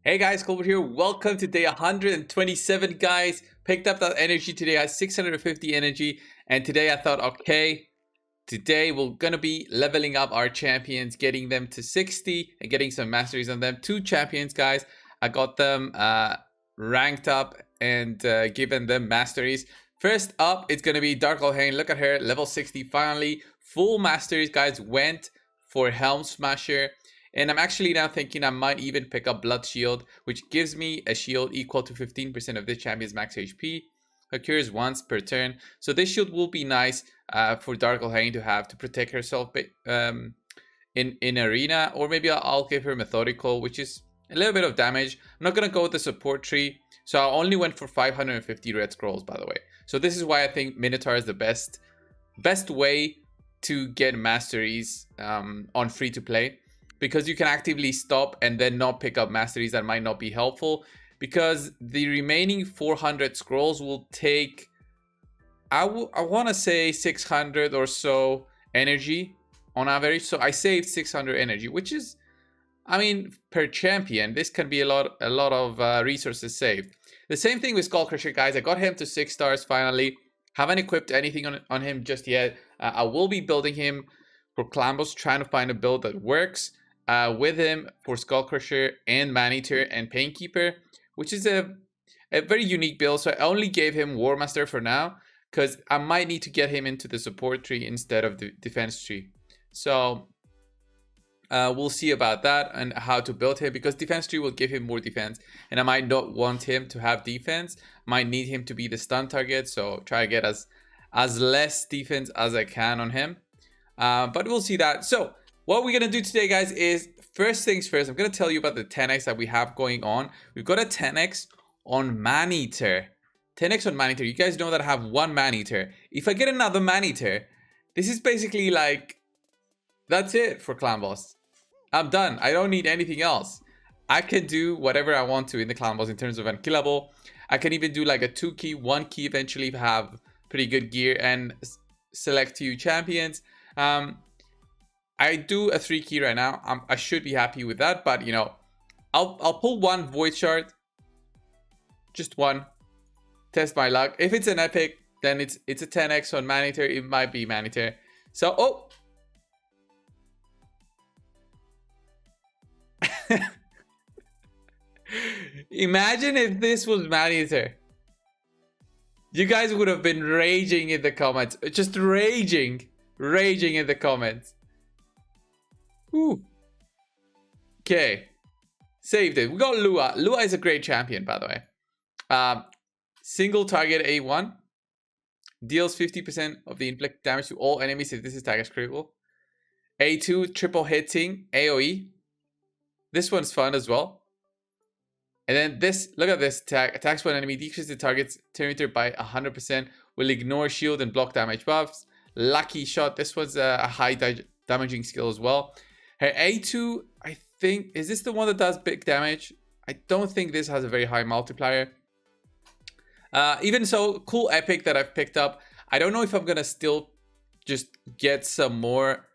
Hey guys, Colbert here. Welcome to day 127, guys. Picked up that energy today. I had 650 energy, and today I thought, okay, today we're gonna be leveling up our champions, getting them to 60 and getting some masteries on them. Two champions, guys. I got them ranked up and given them masteries. First up, it's gonna be Dark Hane. Look at her, level 60 finally. Full masteries, guys. Went for Helm Smasher. And I'm actually now thinking I might even pick up Blood Shield, which gives me a shield equal to 15% of the champion's max HP. Occurs once per turn. So this shield will be nice for Dark Hane to have to protect herself in arena. Or maybe I'll give her Methodical, which is a little bit of damage. I'm not going to go with the support tree. So I only went for 550 red scrolls, by the way. So this is why I think Minotaur is the best way to get masteries on free-to-play. Because you can actively stop and then not pick up masteries that might not be helpful. Because the remaining 400 scrolls will take, I want to say 600 or so energy on average. So I saved 600 energy, which is, I mean, per champion, this can be a lot of resources saved. The same thing with Skullcrusher, guys. I got him to 6 stars finally. Haven't equipped anything on him just yet. I will be building him for Clambos, trying to find a build that works with him for Skullcrusher and Maneater and Painkeeper, which is a very unique build. So I only gave him War Master for now, because I might need to get him into the support tree instead of the defense tree. So we'll see about that and how to build him, because defense tree will give him more defense, and I might not want him to have defense. Might need him to be the stun target, so try to get as less defense as I can on him. But we'll see that. So what we're going to do today, guys, is first things first, I'm going to tell you about the 10x that we have going on. We've got a 10x on Maneater. 10x on Maneater. You guys know that I have one Maneater. If I get another Maneater, this is basically like, that's it for Clan Boss. I'm done. I don't need anything else. I can do whatever I want to in the Clan Boss in terms of unkillable. I can even do like a 2 key, 1 key eventually if I have pretty good gear and select few champions. I do a 3 key right now. I should be happy with that, but you know, I'll pull one Void Shard, just one, test my luck. If it's an epic, then it's a 10x on Maneater. It might be Maneater. So imagine if this was Maneater. You guys would have been raging in the comments, just raging in the comments. Ooh. Okay. Saved it. We got Lua. Lua is a great champion, by the way. Single target A1. Deals 50% of the inflict damage to all enemies if this is target critical. A2, triple hitting AoE. This one's fun as well. And then this, look at this attack. Attacks one enemy, decreases the target's perimeter by 100%. Will ignore shield and block damage buffs. Lucky shot. This was a high damaging skill as well. Her A2, I think, is this the one that does big damage? I don't think this has a very high multiplier. Even so, cool epic that I've picked up. I don't know if I'm gonna still just get some more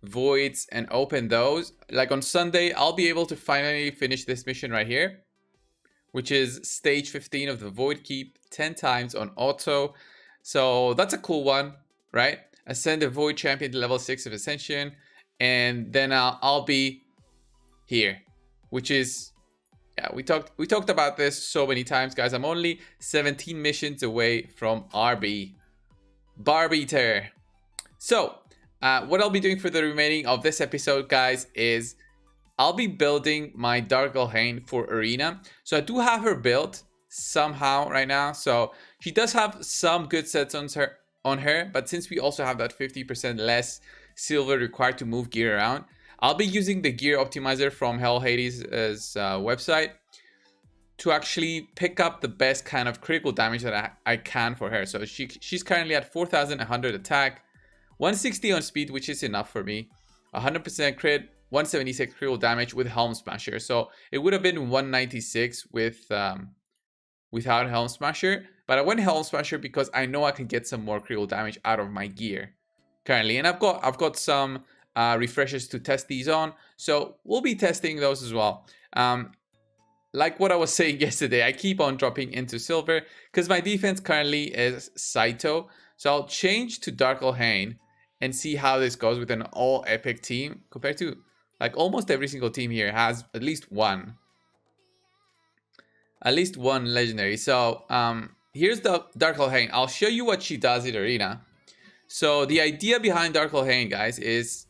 voids and open those. Like on Sunday, I'll be able to finally finish this mission right here, which is stage 15 of the Void Keep, 10 times on auto. So that's a cool one, right? Ascend a Void Champion to level 6 of Ascension. And then I'll be here, which is, yeah, we talked about this so many times, guys. I'm only 17 missions away from RB Barbeater. So what I'll be doing for the remaining of this episode, guys, is I'll be building my Dark Hane for arena. So I do have her built somehow right now. So she does have some good sets on her, but since we also have that 50% less silver required to move gear around, I'll be using the gear optimizer from Hell Hades' website to actually pick up the best kind of critical damage that I can for her. So she's currently at 4,100 attack, 160 on speed, which is enough for me, 100% crit, 176 critical damage with Helm Smasher. So it would have been 196 without Helm Smasher, but I went Helm Smasher because I know I can get some more critical damage out of my gear currently, and I've got some refreshers to test these on, so we'll be testing those as well. like what I was saying yesterday, I keep on dropping into silver because my defense currently is Saito. So I'll change to Dark Elhain and see how this goes with an all epic team compared to like almost every single team here has at least one legendary. So here's the Dark Elhain. I'll show you what she does in arena. So the idea behind Dark Elhain, guys, is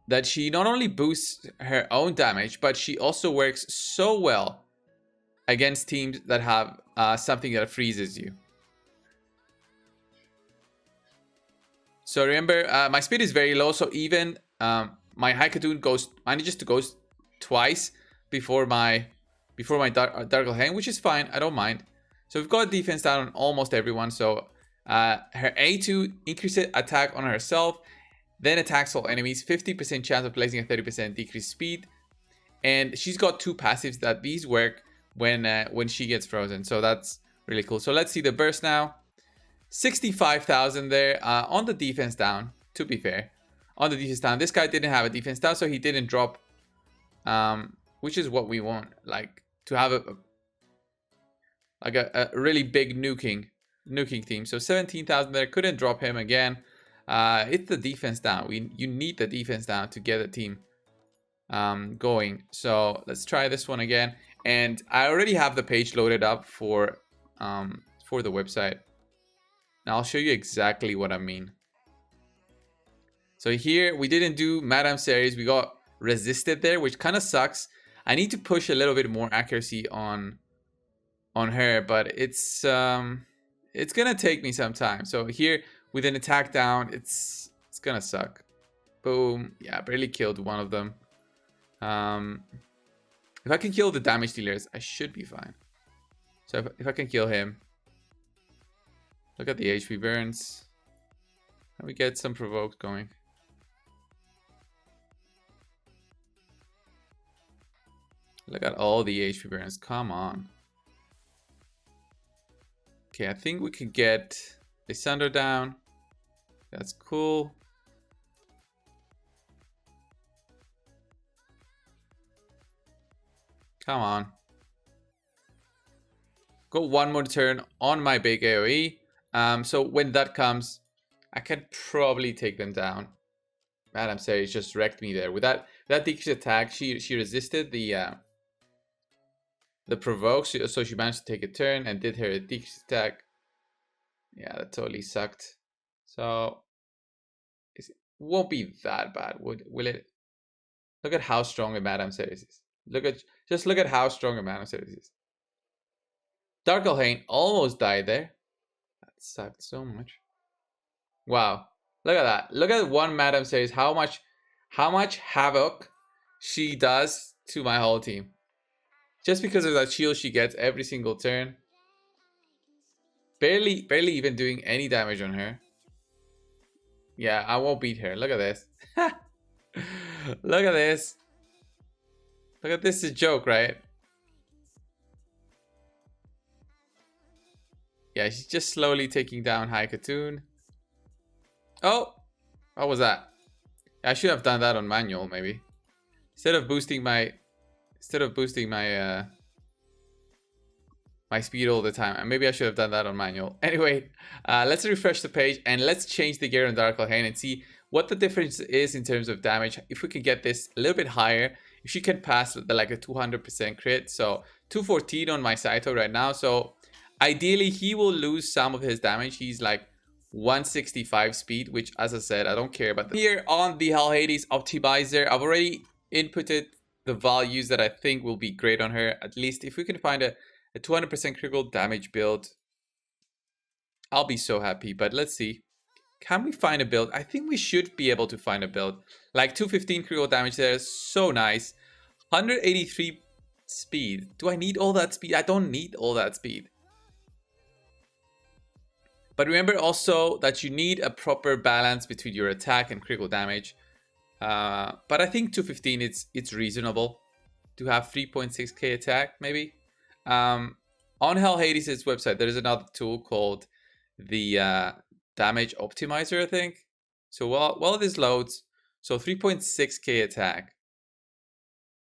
that she not only boosts her own damage, but she also works so well against teams that have something that freezes you. So remember, my speed is very low, so even my Haikatoon manages to go twice before my Dark Elhain, which is fine. I don't mind. So we've got defense down on almost everyone. So her A2 increases attack on herself, then attacks all enemies, 50% chance of placing a 30% decreased speed, and she's got two passives that these work when she gets frozen. So that's really cool. So let's see the burst now. 65,000 there on the defense down. To be fair, on the defense down, this guy didn't have a defense down, so he didn't drop, which is what we want, like to have a really big nuking team. So 17,000 there, couldn't drop him again. It's the defense down. You need the defense down to get a team going. So let's try this one again. And I already have the page loaded up for the website. Now I'll show you exactly what I mean. So here we didn't do Madame series. We got resisted there, which kind of sucks. I need to push a little bit more accuracy on her, but it's gonna take me some time. So here with an attack down, it's gonna suck. Boom. Yeah, barely killed one of them. If I can kill the damage dealers, I should be fine. So if I can kill him. Look at the HP burns. And we get some provoked going. Look at all the HP burns. Come on. Okay, I think we can get the Sunder down. That's cool. Come on. Got one more turn on my big AoE. So when that comes, I can probably take them down. Madame Series just wrecked me there. With that decreased attack, she resisted the provoke, so she managed to take a turn and did her decreased attack. Yeah, that totally sucked. So it won't be that bad, will it? Look at how strong a Madame Series is. Just look at how strong a Madame Series is. Dark Elhain almost died there. That sucked so much. Wow, look at that. Look at one Madame Series. How much havoc she does to my whole team. Just because of that shield she gets every single turn. Barely even doing any damage on her. Yeah, I won't beat her. Look at this. Look at this. Look at this, is a joke, right? Yeah, she's just slowly taking down Haikatoon. Oh, what was that? I should have done that on manual, maybe. Instead of boosting my my speed all the time. Maybe I should have done that on manual. Anyway, let's refresh the page and let's change the gear on Dark Elhain and see what the difference is in terms of damage. If we can get this a little bit higher, if she can pass like a 200% crit. So 214 on my Saito right now. So ideally he will lose some of his damage. He's like 165 speed, which as I said, I don't care about. Here on the Hell Hades optimizer, I've already inputted the values that I think will be great on her. At least if we can find a 200% critical damage build, I'll be so happy. But let's see. Can we find a build? I think we should be able to find a build. Like 215 critical damage there is so nice. 183 speed. Do I need all that speed? I don't need all that speed. But remember also that you need a proper balance between your attack and critical damage. But I think 215 it's reasonable to have 3.6k attack maybe. On Hell Hades' website there is another tool called the damage optimizer, I think. So while this loads, so 3.6k attack.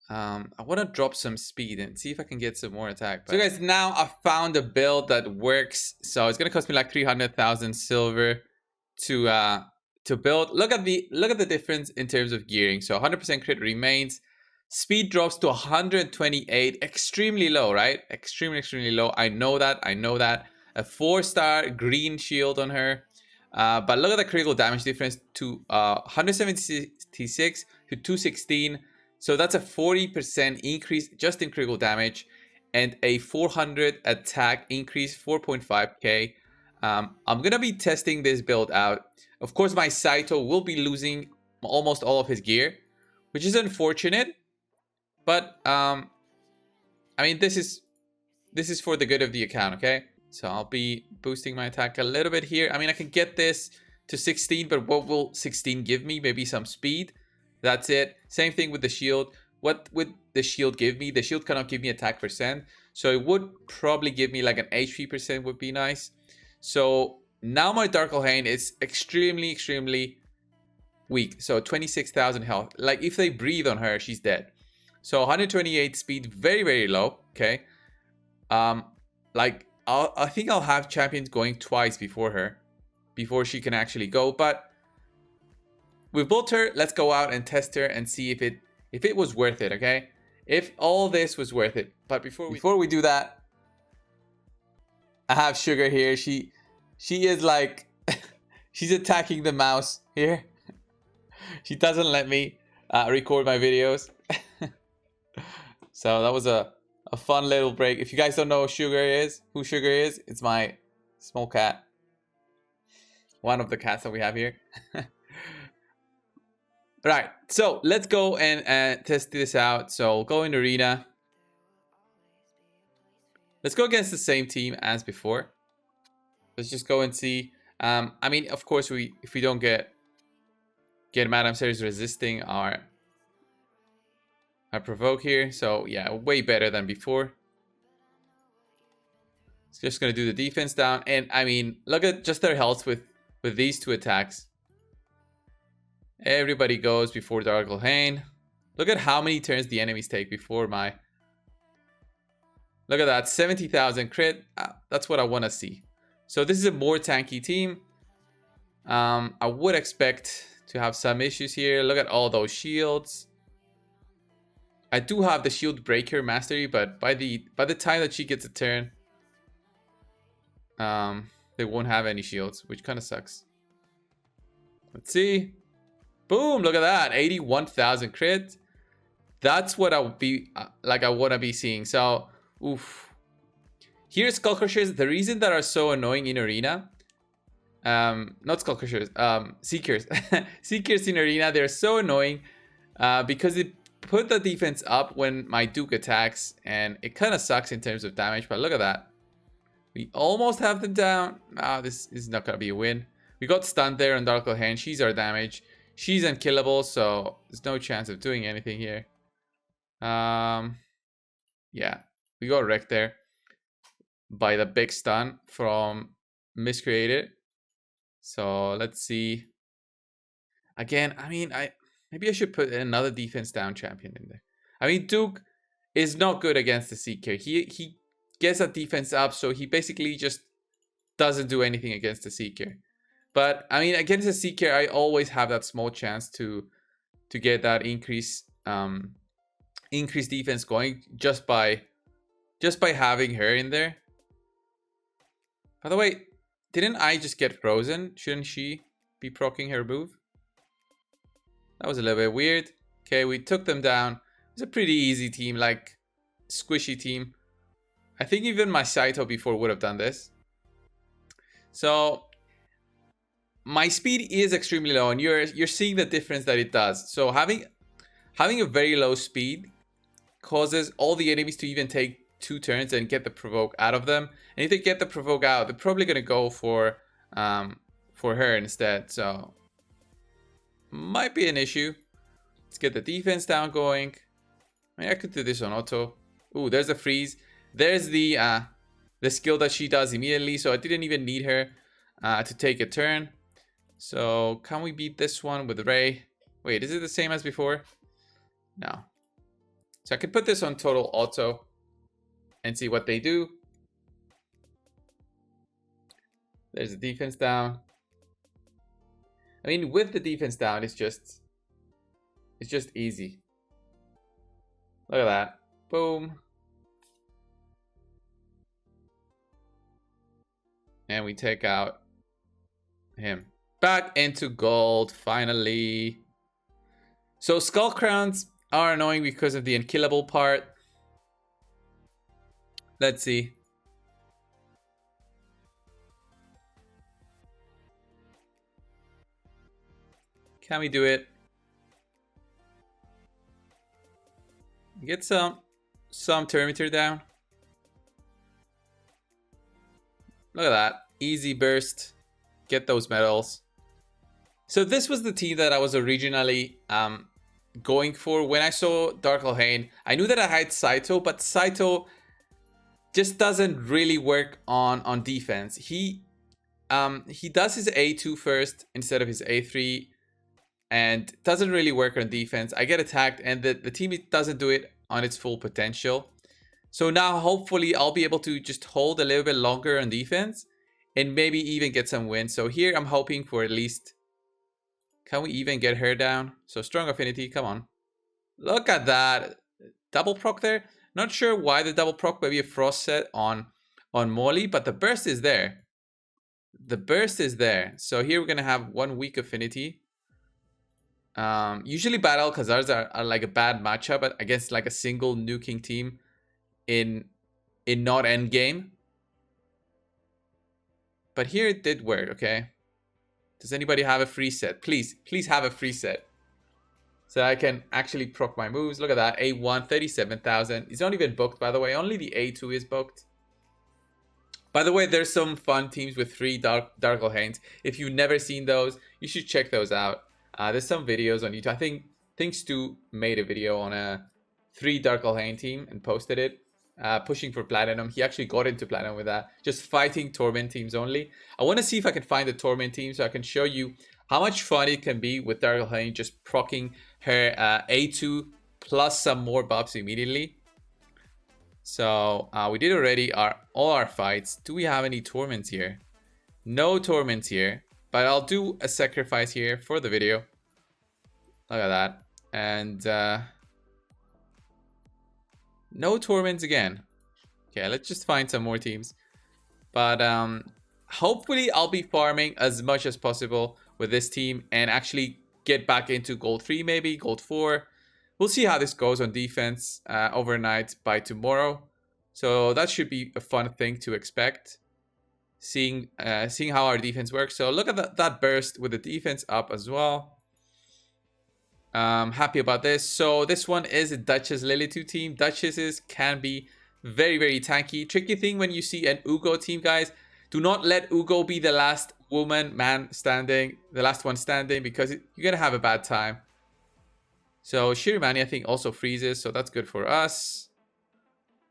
I want to drop some speed and see if I can get some more attack. So guys, now I found a build that works. So it's gonna cost me like 300,000 silver to build. Look at the difference in terms of gearing. So 100% crit remains. Speed drops to 128, extremely low, right? Extremely low. I know that. A 4-star green shield on her. But look at the critical damage difference to 176 to 216. So that's a 40% increase just in critical damage and a 400 attack increase, 4.5k. I'm going to be testing this build out. Of course, my Saito will be losing almost all of his gear, which is unfortunate. But, I mean, this is for the good of the account, okay? So I'll be boosting my attack a little bit here. I mean, I can get this to 16, but what will 16 give me? Maybe some speed. That's it. Same thing with the shield. What would the shield give me? The shield cannot give me attack percent. So it would probably give me like an HP percent would be nice. So now my Dark Lane is extremely weak. So 26,000 health. Like if they breathe on her, she's dead. So 128 speed, very low. Okay. Like I think I'll have champions going twice before her, before she can actually go. But we've built her. Let's go out and test her and see if it was worth it. Okay, if all this was worth it. But before we do that, I have Sugar here. She is like she's attacking the mouse here. She doesn't let me record my videos. So that was a fun little break. If you guys don't know who Sugar is, it's my small cat. One of the cats that we have here. Right, so let's go and test this out. So go in arena. Let's go against the same team as before. Let's just go and see. I mean, of course, if we don't get Madame Series resisting our provoke here. So yeah, way better than before. It's just gonna do the defense down. And I mean, look at just their health with these two attacks. Everybody goes before Dark Lane. Look at how many turns the enemies take before my... Look at that, 70,000 crit. That's what I want to see. So this is a more tanky team. I would expect to have some issues here. Look at all those shields. I do have the shield breaker mastery, but by the time that she gets a turn, they won't have any shields, which kind of sucks. Let's see. Boom! Look at that, 81,000 crit. That's what I would be like. I want to be seeing. So, oof. Here's Skull Crushers. The reason that are so annoying in arena, not Skull Crushers, Seekers. Seekers in arena, they're so annoying because they put the defense up when my Duke attacks, and it kind of sucks in terms of damage. But look at that, we almost have them down. This is not gonna be a win. We got stunned there on Dark Lane. She's our damage. She's unkillable, so there's no chance of doing anything here. Yeah, we got wrecked there by the big stun from Miscreated. So let's see. Again, I mean, maybe I should put another defense down champion in there. I mean, Duke is not good against the Seeker. He gets that defense up, so he basically just doesn't do anything against the Seeker. But I mean, against the Seeker, I always have that small chance to get that increased defense going just by having her in there. By the way, didn't I just get frozen? Shouldn't she be proccing her move? That was a little bit weird. Okay, we took them down. It's a pretty easy team, like squishy team. I think even my Saito before would have done this. So my speed is extremely low, and you're seeing the difference that it does. So having a very low speed causes all the enemies to even take 2 turns and get the provoke out of them. And if they get the provoke out, they're probably gonna go for her instead. So might be an issue. Let's get the defense down going. I mean, I could do this on auto. Ooh, there's the freeze. There's the skill that she does immediately. So I didn't even need her to take a turn. So can we beat this one with Ray? Wait, is it the same as before? No. So I can put this on total auto and see what they do. There's the defense down. I mean, with the defense down, it's just easy. Look at that. Boom. And we take out him. Back into gold, finally. So skull crowns are annoying because of the unkillable part. Let's see. Can we do it? Get some perimeter down. Look at that. Easy burst. Get those medals. So this was the team that I was originally going for. When I saw Dark Lehane, I knew that I had Saito, but Saito just doesn't really work on defense. He does his A2 first instead of his A3, and doesn't really work on defense. I get attacked, and the team doesn't do it on its full potential. So now hopefully I'll be able to just hold a little bit longer on defense and maybe even get some wins. So here I'm hoping for at least, can we even get her down? So strong affinity, come on. Look at that. Double proc there. Not sure why the double proc, maybe a frost set on Molly, but the burst is there. The burst is there. So here we're gonna have 1 weak affinity. Usually battle Khazars are like a bad matchup, but against like a single nuking team in not endgame. But here it did work, okay? Does anybody have a free set? Please have a free set. So I can actually proc my moves. Look at that, A1, 37,000. It's not even booked, by the way. Only the A2 is booked. By the way, there's some fun teams with 3 Dark Lehanes. If you've never seen those, you should check those out. There's some videos on YouTube. I think Stu made a video on a 3 Dark Lehane team and posted it. Pushing for platinum. He actually got into platinum with that. Just fighting torment teams only. I want to see if I can find the torment team so I can show you how much fun it can be with Dark Lehane just proccing her A2 plus some more buffs immediately. So we did already all our fights. Do we have any torments here? No torments here, but I'll do a sacrifice here for the video. Look at that. And no torments again. Okay, let's just find some more teams. But hopefully I'll be farming as much as possible with this team and actually get back into gold 3, maybe gold 4. We'll see how this goes on defense overnight by tomorrow. So that should be a fun thing to expect. Seeing how our defense works. So look at that burst with the defense up as well. Happy about this. So this one is a Duchess Lily 2 team. Duchesses can be very, very tanky. Tricky thing when you see an Ugo team, guys. Do not let Ugo be the last man standing, the last one standing, because you're gonna have a bad time. So Shirimani, I think, also freezes, so that's good for us.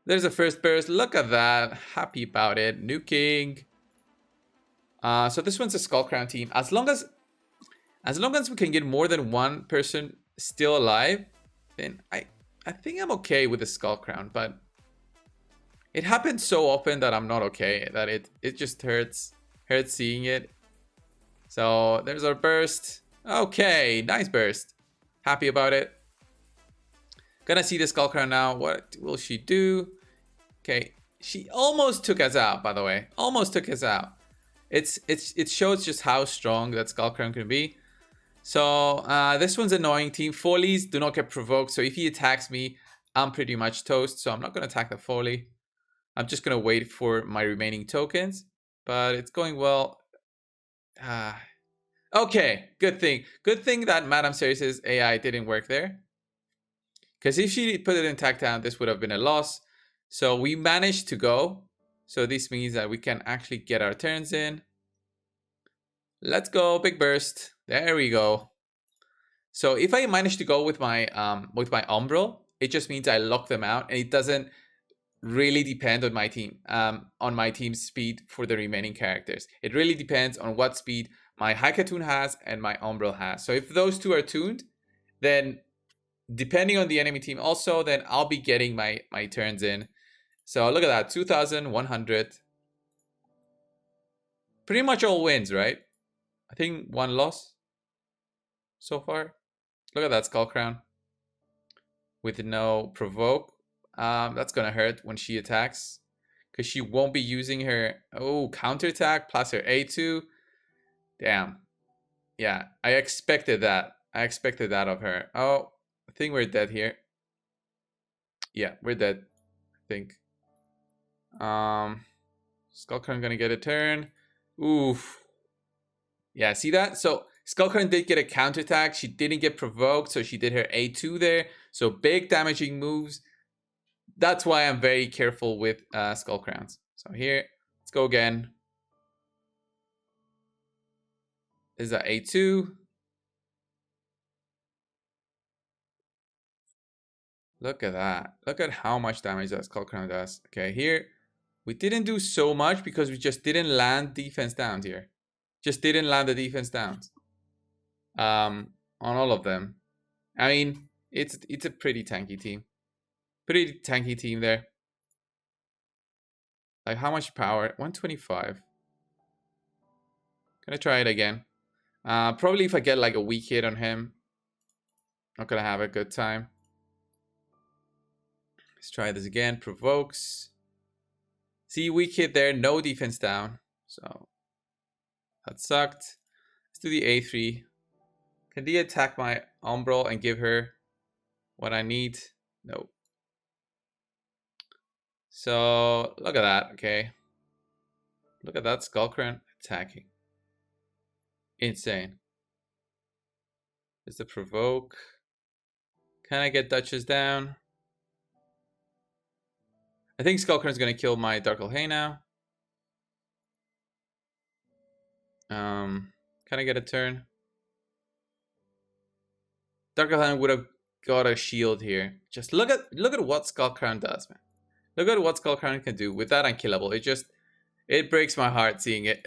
There's a first burst. Look at that. Happy about it. Nuking. So this one's a Skull Crown team. As long as we can get more than one person still alive, then I think I'm okay with the Skull Crown, but it happens so often that I'm not okay, that it just hurts seeing it. So there's our burst. Okay, nice burst. Happy about it. Gonna see the Skull Crown now. What will she do? Okay, she almost took us out, by the way. Almost took us out. It shows just how strong that Skull Crown can be. So this one's annoying team. Follies do not get provoked. So if he attacks me, I'm pretty much toast. So I'm not going to attack the Folly. I'm just going to wait for my remaining tokens. But it's going well. Okay, good thing. Good thing that Madame Ceres' AI didn't work there. Because if she put it in attack down, this would have been a loss. So we managed to go. So this means that we can actually get our turns in. Let's go, big burst. There we go. So if I manage to go with my Umbral, it just means I lock them out, and it doesn't really depend on my team, on my team's speed for the remaining characters. It really depends on what speed my Haikatoon has and my Umbral has. So if those two are tuned, then depending on the enemy team also, then I'll be getting my turns in. So look at that, 2,100. Pretty much all wins, right? I think one loss so far. Look at that Skull Crown with no provoke. That's gonna hurt when she attacks, because she won't be using her counterattack plus her A2. Damn. Yeah, I expected that. I expected that of her. Oh, I think we're dead here. Yeah, we're dead, I think. Skullcrown gonna get a turn. Oof. Yeah, see that? So Skullcrown did get a counterattack. She didn't get provoked, so she did her A2 there. So big damaging moves. That's why I'm very careful with Skullcrowns. So here, let's go again. This is a A2. Look at that. Look at how much damage that Skullcrown does. Okay, here we didn't do so much because we just didn't land defense downs here. Just didn't land the defense downs. On all of them. I mean, it's a pretty tanky team. Pretty tanky team there. Like, how much power? 125. Gonna try it again. Probably if I get like a weak hit on him, not gonna have a good time. Let's try this again. Provokes. See, weak hit there, no defense down. So that sucked. Let's do the A3. Can they attack my Umbral and give her what I need? No. So look at that, okay. Look at that Skullcrown attacking. Insane. Is the provoke. Can I get Duchess down? I think Skullcrown is gonna kill my Dark Hay now. Can I get a turn? Dark Hay would have got a shield here. Just look at what Skullcrown does, man. Look at what Skullcrown can do with that unkillable. It breaks my heart seeing it.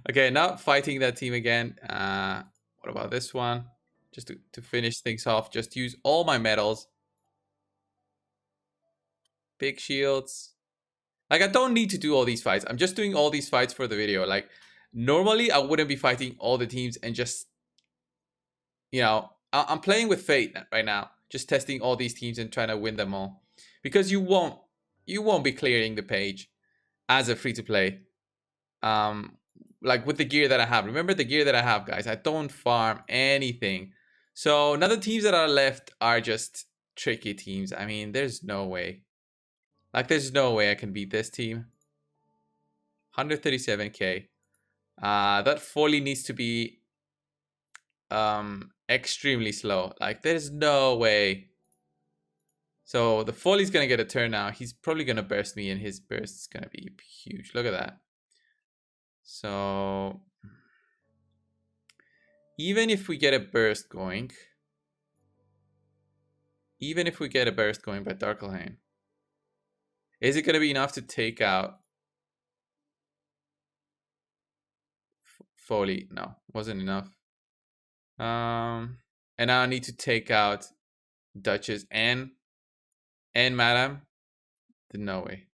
Okay, not fighting that team again. What about this one? Just to finish things off, just use all my medals. Big shields. Like, I don't need to do all these fights. I'm just doing all these fights for the video. Like, normally I wouldn't be fighting all the teams and just, you know, I'm playing with fate right now. Just testing all these teams and trying to win them all. Because you won't be clearing the page as a free-to-play. Like with the gear that I have. Remember the gear that I have, guys. I don't farm anything. So now the teams that are left are just tricky teams. I mean, there's no way. Like, there's no way I can beat this team. 137k. That folly needs to be extremely slow. Like, there's no way. So the folly's gonna get a turn now. He's probably gonna burst me, and his burst is gonna be huge. Look at that. So even if we get a burst going, by Darklehane, is it gonna be enough to take out Foley? No, wasn't enough. And now I need to take out Duchess and Madame. No way.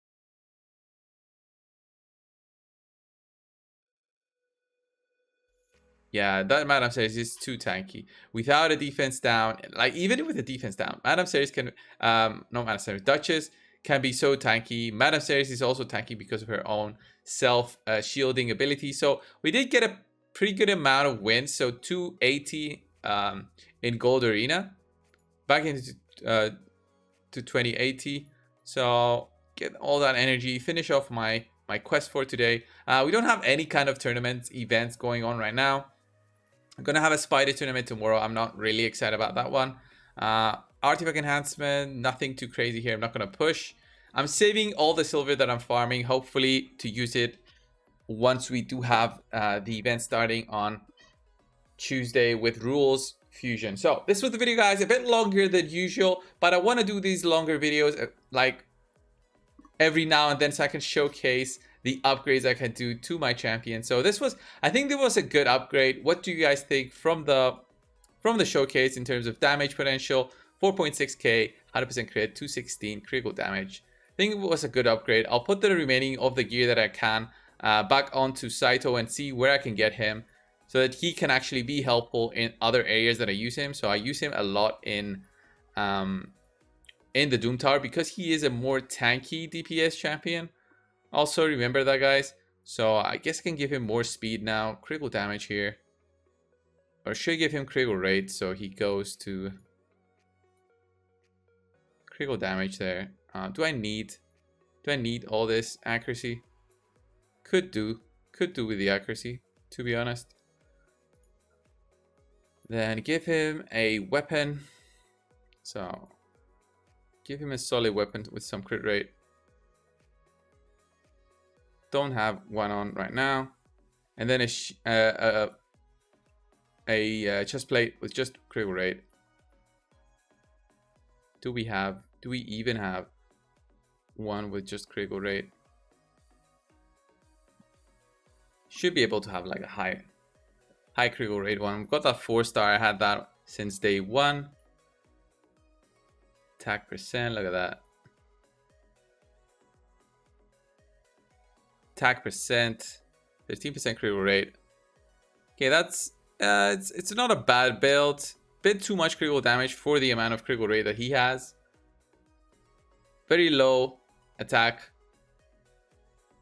Yeah, that Madame Series is too tanky. Without a defense down, like even with a defense down, Madame Series can, no Madame Series, Duchess can be so tanky. Madame Series is also tanky because of her own self-shielding ability. So we did get a pretty good amount of wins. So 280 in Gold Arena, back into to 2080. So get all that energy, finish off my quest for today. We don't have any kind of tournament events going on right now. I'm gonna have a spider tournament tomorrow. I'm not really excited about that one. Artifact enhancement, nothing too crazy here. I'm not gonna push. I'm saving all the silver that I'm farming, hopefully to use it once we do have the event starting on Tuesday with rules fusion. So this was the video, guys, a bit longer than usual, but I want to do these longer videos like every now and then so I can showcase the upgrades I can do to my champion. So this was, I think there was a good upgrade. What do you guys think from the from the showcase in terms of damage potential. 4.6k, 100% crit, 216 critical damage. I think it was a good upgrade. I'll put the remaining of the gear that I can back onto Saito and see where I can get him so that he can actually be helpful in other areas that I use him. So I use him a lot in the Doom Tower because he is a more tanky DPS champion. Also, remember that, guys. So I guess I can give him more speed now. Critical damage here. Or should give him critical rate so he goes to critical damage there. Do I need all this accuracy? Could do with the accuracy, to be honest. Then give him a weapon. So give him a solid weapon with some crit rate. Don't have one on right now. And then a chest plate with just critical rate. Do we even have one with just critical rate? Should be able to have like a high critical rate one. We've got that 4-star. I had that since day 1. Attack percent, look at that. Attack percent, 15% critical rate. Okay, that's it's not a bad build. Bit too much critical damage for the amount of critical rate that he has. Very low attack,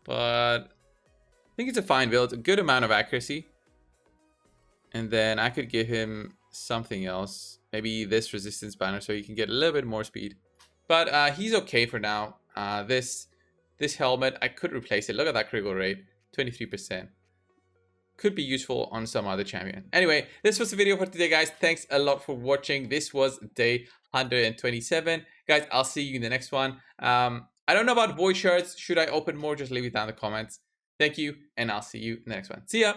but I think it's a fine build. A good amount of accuracy. And then I could give him something else. Maybe this resistance banner so he can get a little bit more speed. But he's okay for now. This helmet, I could replace it. Look at that critical rate, 23%. Could be useful on some other champion. Anyway, this was the video for today, guys. Thanks a lot for watching. This was day 127. Guys, I'll see you in the next one. I don't know about void shards. Should I open more? Just leave it down in the comments. Thank you, and I'll see you in the next one. See ya!